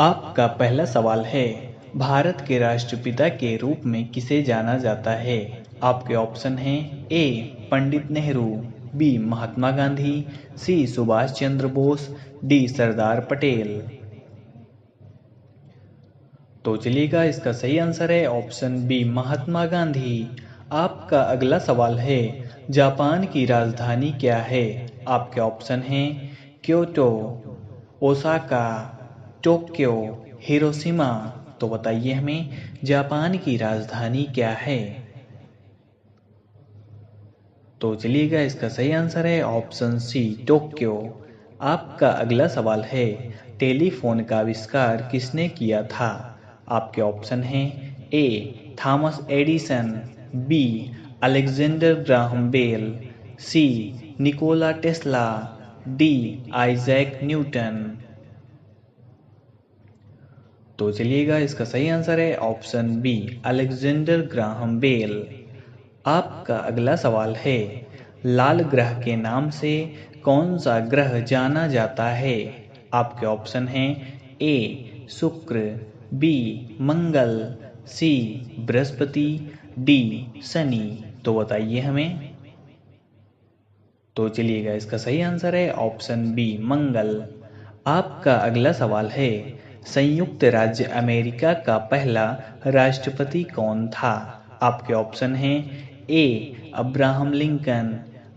आपका पहला सवाल है, भारत के राष्ट्रपिता के रूप में किसे जाना जाता है? आपके ऑप्शन हैं ए पंडित नेहरू, बी महात्मा गांधी, सी सुभाष चंद्र बोस, डी सरदार पटेल। तो चलिएगा, इसका सही आंसर है ऑप्शन बी महात्मा गांधी। आपका अगला सवाल है, जापान की राजधानी क्या है? आपके ऑप्शन हैं क्योटो, ओसाका, टोक्यो, हिरोशिमा। तो बताइए हमें, जापान की राजधानी क्या है? तो चलिएगा, इसका सही आंसर है ऑप्शन सी टोक्यो। आपका अगला सवाल है, टेलीफोन का आविष्कार किसने किया था? आपके ऑप्शन हैं A Thomas Edison, B Alexander Graham Bell, C Nikola Tesla, D Isaac Newton. तो चलिएगा, इसका सही आंसर है option B Alexander Graham Bell. आपका अगला सवाल है, लाल ग्रह के नाम से कौन सा ग्रह जाना जाता है? आपके ऑप्शन हैं ए शुक्र, बी मंगल, सी बृहस्पति, डी शनि। तो बताइए हमें। तो चलिएगा, इसका सही आंसर है ऑप्शन बी मंगल। आपका अगला सवाल है, संयुक्त राज्य अमेरिका का पहला राष्ट्रपति कौन था? आपके ऑप्शन हैं A Abraham Lincoln,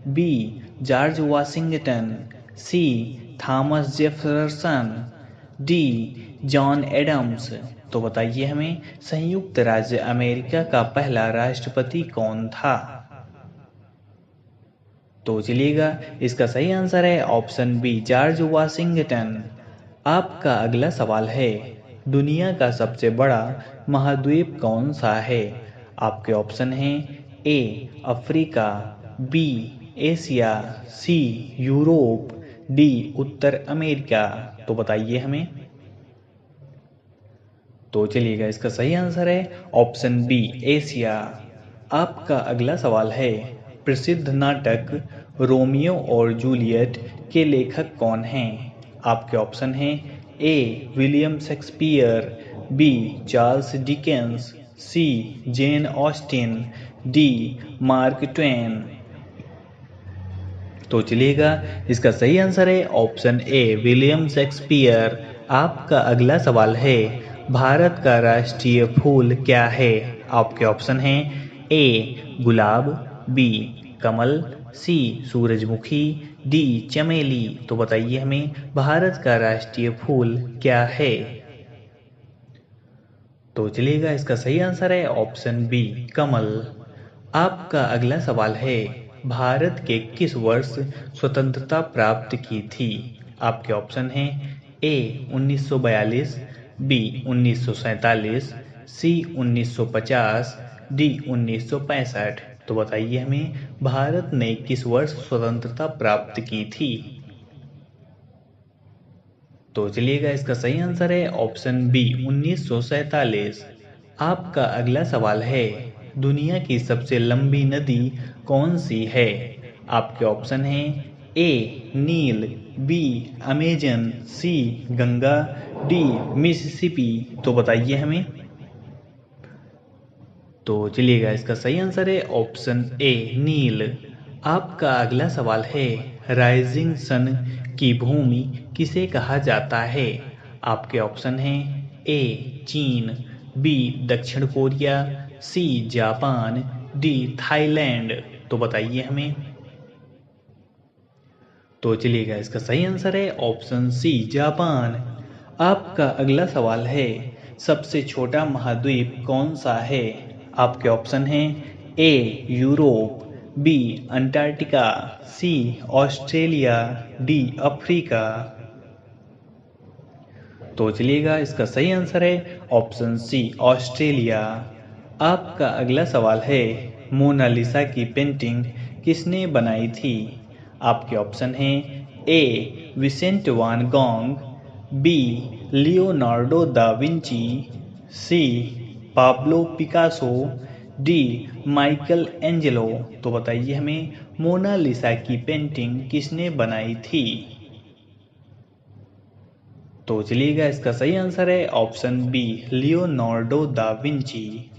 B George Washington, C Thomas Jefferson, D John Adams. तो बताइए हमें, संयुक्त राज्य अमेरिका का पहला राष्ट्रपति कौन था? तो चलिएगा, इसका सही आंसर है ऑप्शन बी जॉर्ज वाशिंगटन। आपका अगला सवाल है, दुनिया का सबसे बड़ा महाद्वीप कौन सा है? आपके ऑप्शन हैं A Africa, B Asia, C Europe, D उत्तर अमेरिका। तो बताइए हमें। तो चलिएगा, इसका सही आंसर है ऑप्शन बी एशिया। आपका अगला सवाल है, प्रसिद्ध नाटक रोमियो और जूलियट के लेखक कौन हैं? आपके ऑप्शन हैं A William Shakespeare, B Charles Dickens, C Jane Austen, D Mark Twain. तो चलिएगा, इसका सही आंसर है ऑप्शन ए विलियम शेक्सपियर। आपका अगला सवाल है, भारत का राष्ट्रीय फूल क्या है? आपके ऑप्शन हैं ए गुलाब, बी कमल, सी सूरजमुखी, डी चमेली। तो बताइए हमें, भारत का राष्ट्रीय फूल क्या है? तो चलिएगा, इसका सही आंसर है ऑप्शन बी कमल। आपका अगला सवाल है, भारत के किस वर्ष स्वतंत्रता प्राप्त की थी? आपके ऑप्शन हैं ए 1942, बी 1947, सी 1950, डी 1965। तो बताइए हमें, भारत ने किस वर्ष स्वतंत्रता प्राप्त की थी? तो चलिएगा, इसका सही आंसर है ऑप्शन बी 1947। आपका अगला सवाल है, दुनिया की सबसे लंबी नदी कौन सी है? आपके ऑप्शन हैं ए नील, बी अमेजन, सी गंगा, डी मिसिसिपी। तो बताइए हमें। तो चलिएगा, इसका सही आंसर है ऑप्शन ए नील। आपका अगला सवाल है, राइजिंग सन की भूमि किसे कहा जाता है? आपके ऑप्शन हैं ए चीन, बी दक्षिण Korea, C Japan, D Thailand. तो बताइए हमें। तो चलिएगा, इसका सही आंसर है ऑप्शन सी जापान। आपका अगला सवाल है, सबसे छोटा महाद्वीप कौन सा है? आपके ऑप्शन हैं ए यूरोप, बी अंटार्कटिका, सी ऑस्ट्रेलिया, डी अफ्रीका। तो चलिएगा, इसका सही आंसर है ऑप्शन सी ऑस्ट्रेलिया। आपका अगला सवाल है, मोनालिसा की पेंटिंग किसने बनाई थी? आपके ऑप्शन हैं A Vincent van Gogh, B Leonardo da Vinci, C Pablo Picasso, D Michelangelo. तो बताइए हमें, मोनालिसा की पेंटिंग किसने बनाई थी? तो चलिएगा इसका सही आंसर है option B Leonardo da Vinci.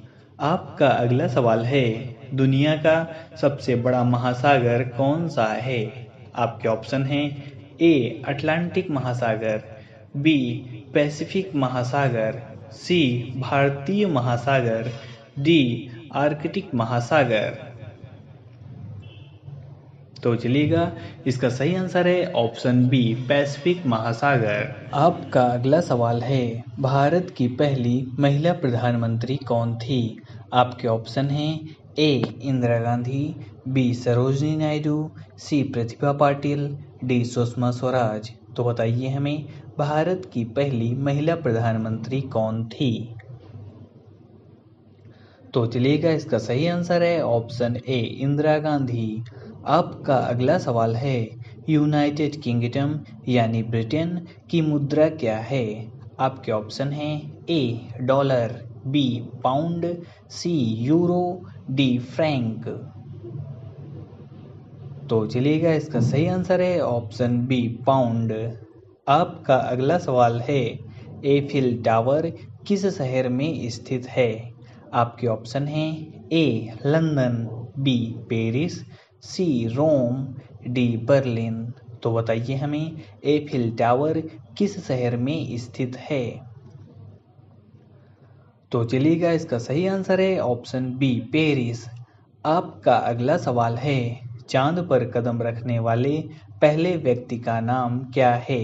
आपका अगला सवाल है दुनिया का सबसे बड़ा महासागर कौन सा है। आपके ऑप्शन हैं ए अटलांटिक महासागर, बी पैसिफिक महासागर, सी भारतीय महासागर, डी आर्कटिक महासागर। तो चलिएगा इसका सही आंसर है ऑप्शन बी पैसिफिक महासागर। आपका अगला सवाल है भारत की पहली महिला प्रधानमंत्री कौन थी। आपके ऑप्शन हैं ए इंदिरा गांधी, बी सरोजिनी नायडू, सी प्रतिभा पाटिल, डी सुषमा स्वराज। तो बताइए हमें भारत की पहली महिला प्रधानमंत्री कौन थी। तो चलिएगा इसका सही आंसर है ऑप्शन ए इंदिरा गांधी। आपका अगला सवाल है यूनाइटेड किंगडम यानी ब्रिटेन की मुद्रा क्या है। आपके ऑप्शन हैं A dollar, B pound, C euro, D Frank. तो चलिएगा इसका सही आंसर है ऑप्शन बी पाउंड। आपका अगला सवाल है एफिल टावर किस शहर में स्थित है। आपके ऑप्शन हैं ए लंदन, बी पेरिस, सी रोम, डी बर्लिन। तो बताइए हमें एफिल टावर किस शहर में स्थित है। तो चलिएगा इसका सही आंसर है ऑप्शन बी पेरिस। आपका अगला सवाल है चांद पर कदम रखने वाले पहले व्यक्ति का नाम क्या है।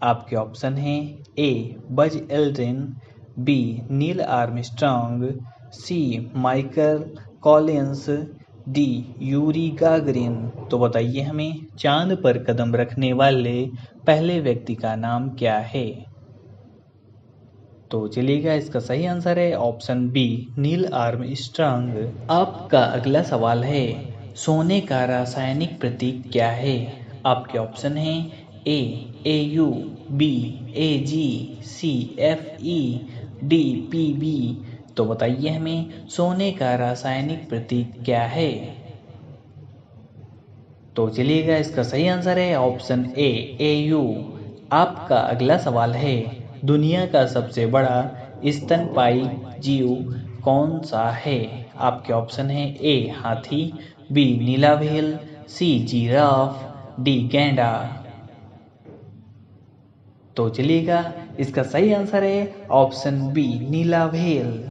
आपके ऑप्शन हैं A Buzz Aldrin, B Neil Armstrong, C Michael Collins, D Yuri Gagarin. तो बताइए हमें चांद पर कदम रखने वाले पहले व्यक्ति का नाम क्या है। तो चलिएगा इसका सही आंसर है ऑप्शन बी नील आर्मस्ट्रॉन्ग। आपका अगला सवाल है सोने का रासायनिक प्रतीक क्या है। आपके ऑप्शन हैं ए AU, बी AG, सी FE, डी PB। तो बताइए हमें सोने का रासायनिक प्रतीक क्या है। तो चलिएगा इसका सही आंसर है ऑप्शन ए AU। आपका अगला सवाल है दुनिया का सबसे बड़ा स्तनपायी जीव कौन सा है। आपके ऑप्शन है ए हाथी, बी नीला व्हेल, सी जिराफ, डी गैंडा। तो चलिएगा इसका सही आंसर है ऑप्शन बी नीला व्हेल।